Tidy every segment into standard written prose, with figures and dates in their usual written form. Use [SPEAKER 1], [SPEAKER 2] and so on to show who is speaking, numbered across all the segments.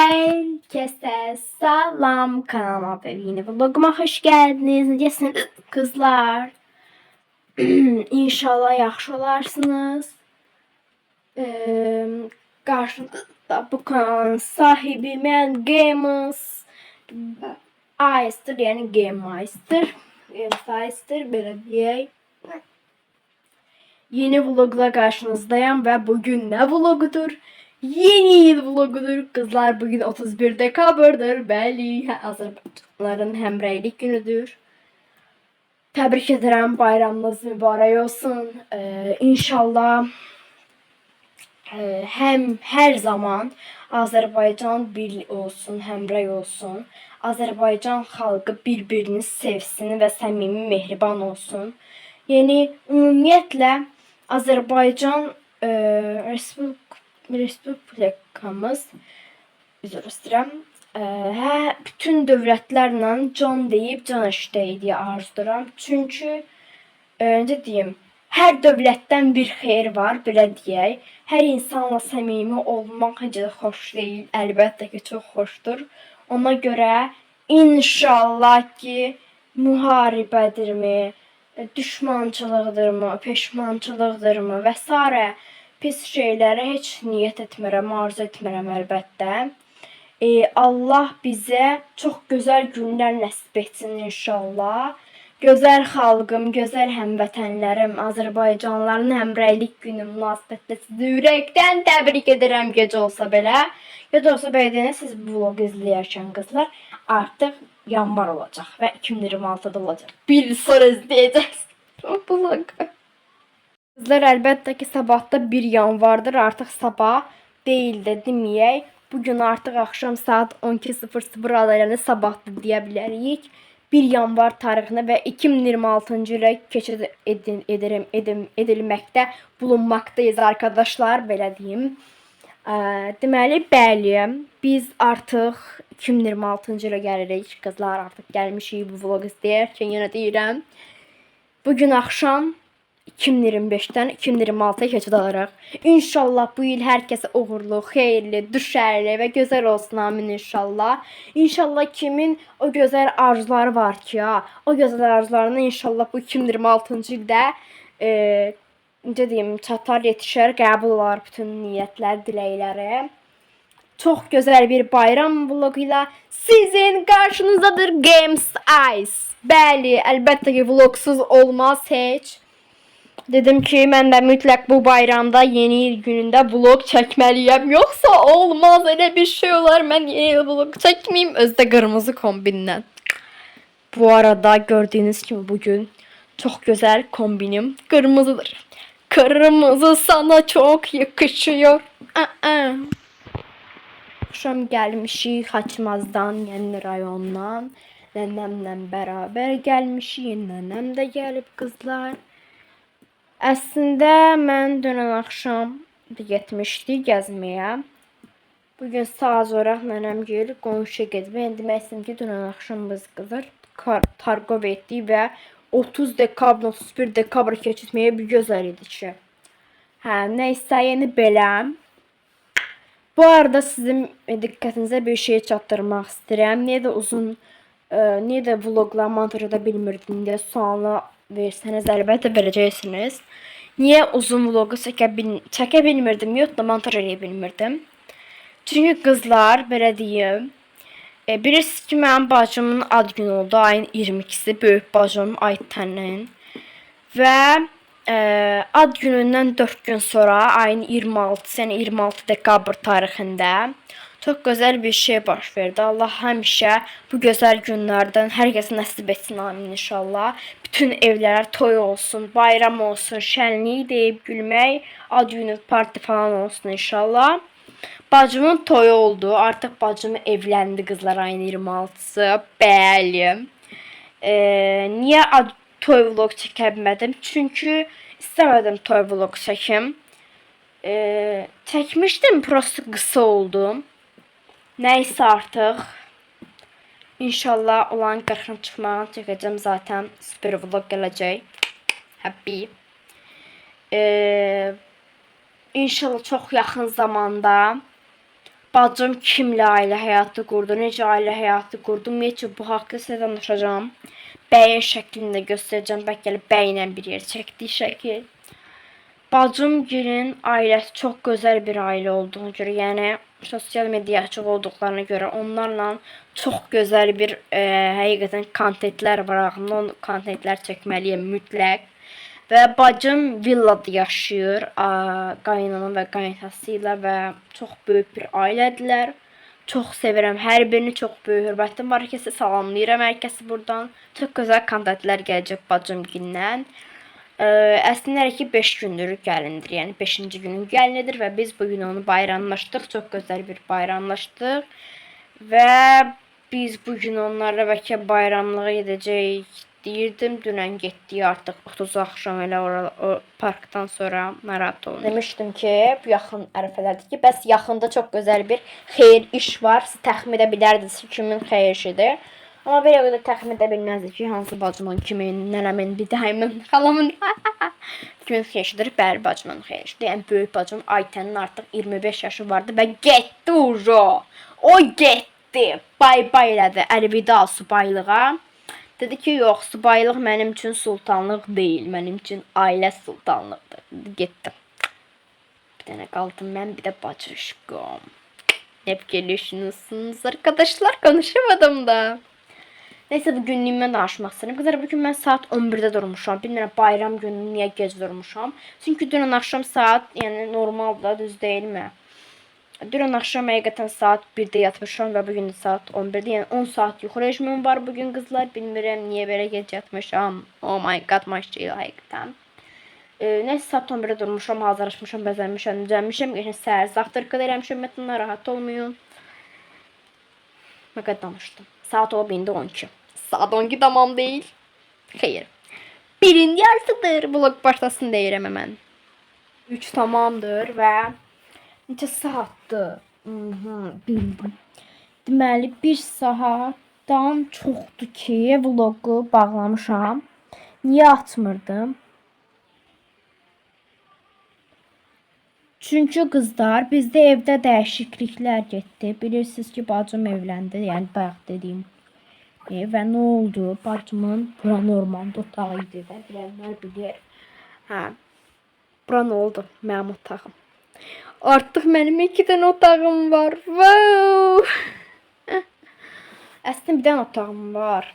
[SPEAKER 1] Herkese salam, kanalıma ve yeni vloguma hoş geldiniz. Necəsiniz kızlar? İnşallah yaxşı olarsınız. Karşınızda bu kanalın sahibi mən Games Ayster, yani Game Meister. Belə deyək. Yeni vlogla karşınızdayım ve bugün ne vlogudur? Yeni yıl vlogudur. Kızlar, bugün 31 dekabrdır. Bəli, Azərbaycanlıların həmrəylik günüdür. Təbrik edirəm, bayramınız mübarək olsun. İnşallah her zaman Azərbaycan bir olsun, həmrəy olsun. Azərbaycan xalqı bir-birini sevsin və səmimi, mehriban olsun. Yəni ümumiyyətlə Azərbaycan Respublikamız, üzr istəyirəm, bütün dövlətlərlə can deyib can eşidək deyə arzulayıram. Çünki necə deyim, hər dövlətdən bir xeyir var, belə deyək. Hər insanla səmimi olmaq heç də xoş deyil, əlbəttə ki, çox xoşdur. Ona görə inşallah ki, müharibədirmi, düşmançılıqdırmı, peşmançılıqdırmı və s. pis şeylərə heç niyyət etmirəm, arzu etmirəm əlbəttə. Allah bizə çox gözəl günlər nəsib etsin inşallah. Gözəl xalqım, gözəl həmvətənlərim, Azərbaycanlıların həmrəylik günü münasibətlə sizi ürəkdən təbrik edirəm, gecə olsa belə. Gecə olsa belə deyəndə siz bu vlogu izləyərkən qızlar artıq yanvar olacaq və 2026'da olacaq. Bir il sonra izləyəcəksiniz bu vlogu. Kızlar, əlbəttə ki, sabahda 1 yanvardır. Artıq sabah deyil də deməyək. Bugün artıq axşam saat 12:00 adaylarında sabahdır deyə bilərik. 1 yanvar tarixini və 2026-cı ilə keçid edilməkdə bulunmaqdayız arkadaşlar, belə deyim. Deməli, bəli, biz artıq 2026-cı ilə gəlirik. Qızlar, artıq gəlmişik bu vlogu izləyərkən, yenə deyirəm. Bugün axşam 2025'ten 2026'ya keçid alırıq. İnşallah bu il hər kəsə uğurlu, xeyirli, düşərli və gözəl olsun, amin inşallah. İnşallah kimin o gözəl arzuları var ki, o gözəl arzularına inşallah bu 2026-cı ildə necə deyim, çatar, yetişər, qəbul olar bütün niyyətlər, diləkləri. Çox gözəl bir bayram vloguyla sizin qarşınızdadır Games Ice. Bəli, əlbəttə ki, vlogsuz olmaz heç. Dedim ki, mən də mütləq bu bayramda, yeni il günündə vlog çəkməliyəm. Yoxsa olmaz, elə bir şey olar, mən yeni il vlog çəkməyim, özdə qırmızı kombindən. Bu arada gördüyünüz kimi bugün çox gözəl kombinim qırmızıdır. Kırmızı sana çok yakışıyor. Akşam gəlmişik Xaçmazdan, yəni rayondan. Nənəmlə bərabər gəlmişik, nənəm də gəlib qızlar. Əslində mən dünən axşam getmişdik gəzməyə. Bugün saat zoraq nənəm gəlib qonşuya gedib. Yəni demək istəyirəm ki, dünən axşam biz qızlar Targov etdik və 30 dekabr, 31 dekabr keçirməyə bir gözəl idi ki. Nəysə, yəni belə. Bu arada sizin diqqətinizə bir şey çatdırmaq istəyirəm. Niyə də vlogla montajda bilmirdim deyə sualını versəniz, əlbəttə verəcəksiniz. Niyə uzun vlogu çəkə bilmirdim, yox da montaj edə bilmirdim. Çünki qızlar, belə deyim, bilirsiniz ki, mənim bacımın ad günü oldu, ayın 22'si, böyük bacım Aytənin. Və ad günündən 4 gün sonra, ayın 26'sı, yəni 26 dekabr tarixində çok güzel bir şey baş verdi. Allah həmişə bu gözəl günlərdən hər kəsə nəsib etsin, amin inşallah. Bütün evlərə toy olsun, bayram olsun, şənlik deyib gülmək, ad günü parti falan olsun inşallah. Bacımın toyu oldu. Artıq bacım evləndi qızlar, ayın 26'sı. Bəli. Niyə toy vlog çəkə bilmədim? Çünki istəmədim toy vlog çəkim. Çəkmişdim, prosto qısa oldu. Nəysə artıq. İnşallah olan 40'ın çıxmağını çəkəcəm, zaten super vlog gələcək. Happy. İnşallah çox yaxın zamanda bacım kimlə ailə həyatı qurdu, necə ailə həyatı qurdu, ümumiyyətcə bu haqda sizə danışacağım. Bəyin şəklində göstərəcəm, bəlkə elə bəylə bir yer çəkdiyi şəkil. Bacımgilin ailəsi çox gözəl bir ailə olduğuna görə, yəni sosial media açıq olduqlarına görə onlarla çox gözəl bir həqiqətən kontentlər var ağımda. O kontentlər çəkməliyəm mütləq. Və bacım villada yaşayır, qaynanam və qaynatası ilə və çox böyük bir ailədirlər. Çox sevirəm hər birini, çox böyük hörmətim var. Hər kəsi salamlayıram, hər kəsi buradan. Çox gözəl kontentlər gələcək bacımgindən. Əslində ki 5 gündür gəlindir, yəni 5-ci günün gəlinidir və biz bugün onu bayramlaşdıq. Çox gözəl bir bayramlaşdıq və biz bugün onlarla bəlkə bayramlığa gedəcəyik deyirdim. Dünən getdik artıq 30 axşam elə o parkdan sonra narahat olum. Demişdim ki, bu yaxın ərəfələrdir ki, bəs yaxında çox gözəl bir xeyir iş var. Siz təxmin edə bilərdiniz ki, kimin xeyir işidir. Amma belə qədər təxmin edə bilməzdik ki, hansı bacımın, kimin, nənəmin, bir dayımın, xalamın kimin xeyişidir? Bəli, bacımın xeyişidir. Yəni böyük bacım Aytənin artıq 25 yaşı vardı və getdi ujo. O getdi. Bay bay elədi. Əlvida subaylığa. Dedi ki, yox, subaylıq mənim üçün sultanlıq deyil, mənim üçün ailə sultanlıqdır. Dedi, getdim. Bir dənə qaldım mən, bir də bacışqım. Hep geliyorsunuz arkadaşlar, konuşamadım da. Neyse bu günlüyümdən danışmaq istəyirəm. Qızlar, bugün mən saat 11-də durmuşam. Bilmirəm bayram günü niyə gec durmuşam. Çünki dünən axşam saat, yəni normaldır, düz deyilmi? Dünən axşam həqiqətən saat 1-də yatmışam və bugün də saat 11-də. Yəni 10 saat yuxu rejimim var bugün qızlar. Bilmirəm niyə belə gec yatmışam. Oh my god, maşallah həqiqətən. Neyse saat 11-də durmuşam, hazırlaşmışam, bəzənmişəm, düzəlmişəm. Geçən səhər zavtırqı eləmişəm, məndən rahat olmayın. Nə qədər danışdım. Saat olub indi 12. Saat 12 tamam değil. Xeyr. Birin yarısıdır. Vlog başlasın deyirəm hemen. 3 tamamdır və neçə saatdır? Bildim. Deməli 1 saatdan çoxdur ki vlogu bağlamışam. Niyə açmırdım? Çünkü kızlar bizde evde değişiklikler getdi. Bilirsiniz ki bacım evləndi. Yəni bayaq dediyim. Və nə oldu? Bacımın bura normalda otağı idi və bilənlər bilir. Hə. Bura nə oldu? Mənim otağım. Artıq mənim 2 dənə otağım var. Wow! Əslində bir dənə otağım var.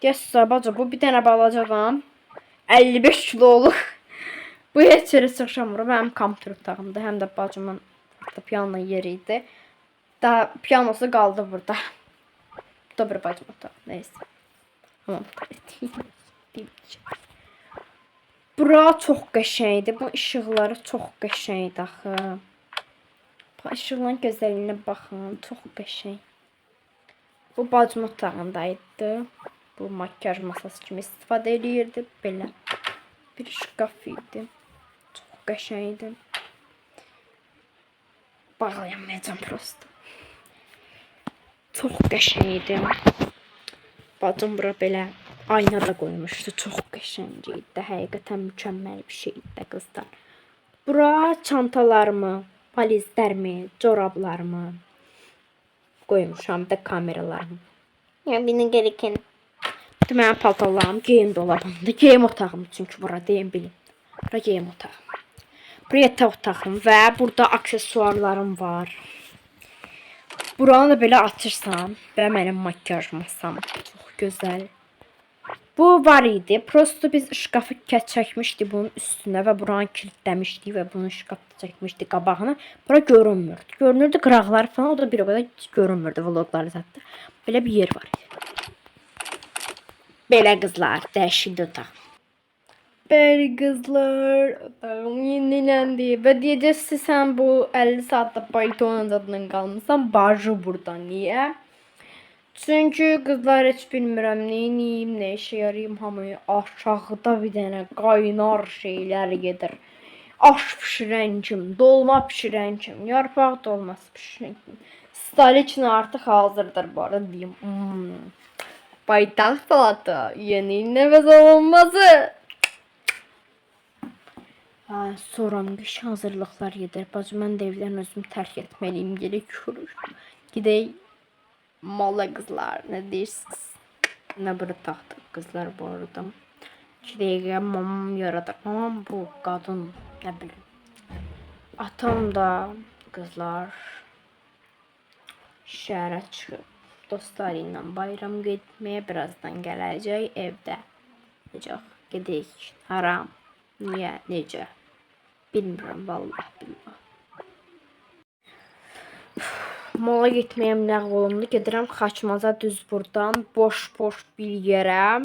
[SPEAKER 1] Gəl bacı, bu bir dənə balacadan 55 kiloluq. Bu heç yerə çıxışamır. Mənim kompüter otağımda, həm də bacımın piano yeri idi. Daha pianosu qaldı burada. Bu da bir bacım otağı. Neyse. Tamam. Bura çox qəşəngdir. Bu işıqları çox qəşəngdir axı. Bu işıqların gözəlliyinə baxın. Çox qəşəng. Bu bacım otağındaydı. Bu makyaj masası kimi istifadə edirdi. Belə bir şkaf idi. Çox qəşəngdir. Bağlayamayacağım prosto. Çox qəşəngdir. Bacım bura belə ayna da qoymuşdu. Çox qəşəng idi. Həqiqətən mükəmməl bir şey idi qızlar. Bura çantalarımı, valizlərimi, corablarımı qoymuşam da kameralarımı. Yəni benim gereken mənim paltarlarım geyim dolabımda. Geyim otağım çünki bura deyim bilin. Bura geyim otağım. Buraya yataq otağım və burada aksesuarlarım var. Buranı da belə açırsan və mənim makyaj masam. Çox gözəl. Bu var idi. Prosto biz şkafı çəkmişdik bunun üstünə və buranı kilitləmişdik və bunun şkafı çəkmişdik qabağına. Bura görünmürdü. Görünürdü qıraqlar falan. O da bir o qədər görünmürdü vlogları zaten. Belə bir yer var. Belə qızlar, dəhşətli otaq. Bəli qızlar, otağım yeniləndi. Və deyəcəksiniz sən bu 50 saatda Python adından qalmısan, barjı burada. Niyə? Çünki qızlar heç bilmirəm neyim, nə işə yarayım, hamı aşağıda bir dənə qaynar şeylər gedir. Aş pişirən kim, dolma pişirən kim, yarpaq dolması pişirən kim. Stoliçna artıq hazırdır bu arada deyim. Paytaxt salatı, yeni nəfəs olunması. Sonra qış hazırlıqlar gedir. Bacı mən də evdən özümü tərk etməliyim. Gerek olur. Gidək mala qızlar. Nə deyirsiniz? Nə burada taxtıq qızlar bu arada. 2 dəqiqə mamam yaradır. Mamam bu qadın, nə bilim. Atam da qızlar şəhərə çıxıb dostları ilə bayram getməyə, birazdan gələcək evdə. Necə gedək? Haram. Niyə? Necə? Bilmirəm vallahi bilmirəm. Mola getməyəm ləğv olundu. Gedirəm Xaçmaza düz buradan boş bir yerə.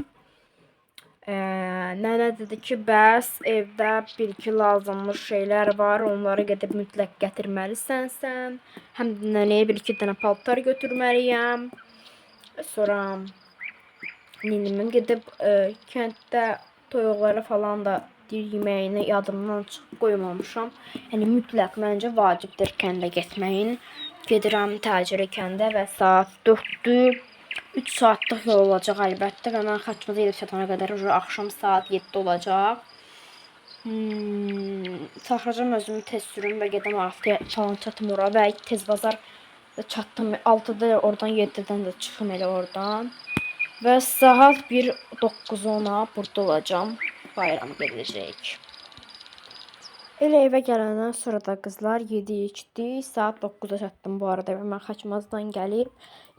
[SPEAKER 1] Nənə dedi ki, bəs evdə bir-iki lazımlı şeylər var. Onları gedib mütləq gətirməlisən sən. Həm də nənəyə bir-iki dənə paltar götürməliyəm. Sonra ninimin gedib kənddə toyuqları falan da yeməyini yadımdan çıxıb qoymamışam. Yəni mütləq məncə vacibdir kəndə getməyin. Gedirəm təcili kəndə və saat 4-dür. 3 saatlıq yol olacaq əlbəttə və mən Xaçmaza gedib çatana qədər axşam saat 7 olacaq. Saxlayacağam özümü tez sürüm və gedəm 6-ya falan çatım ora və tez bazar çatdım. 6-da oradan 7-dən də çıxım elə oradan. Və saat 9-10-a burada olacağam. Bayram gedəcək. Elə evə gələndən sonra da qızlar 7 içdi. Saat 9-da çatdım bu arada və mən Xaçmazdan gəlib.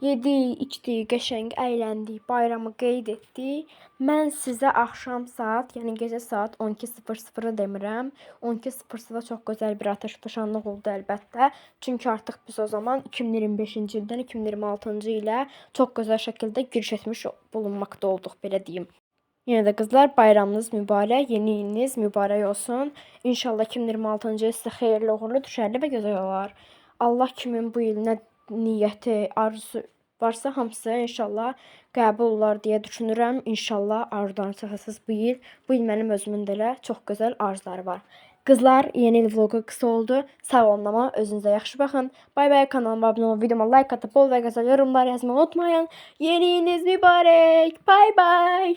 [SPEAKER 1] 7 içdi, qəşəng əyləndik, bayramı qeyd etdik. Mən sizə axşam saat, yəni gecə saat 12:00 demirəm. 12:00-da çox gözəl bir atış-fişanlıq oldu əlbəttə. Çünki artıq biz o zaman 2025-ci ildən 2026-cı ilə çox gözəl şəkildə giriş etmiş bulunmaqda olduq, belə deyim. Yenə də qızlar, bayramınız mübarək, yeni iliniz mübarək olsun. İnşallah 2026-cı il sizə xeyirli, uğurlu, düşərli və gözəl olar. Allah kimin bu il nə niyyəti, arzusu varsa hamısı inşallah qəbul olar deyə düşünürəm. İnşallah arzularınızı çatasınız bu il. Bu il mənim özümün də elə çox gözəl arzuları var. Qızlar, yeni il vlogu qısa oldu. Sağ olun ama özünüzə yaxşı baxın. Bay bay, kanalıma abunə olun, videoma like atıp bol və gözəl yorumlar yazmayı unutmayın. Yeni iliniz mübarək. Bay bay.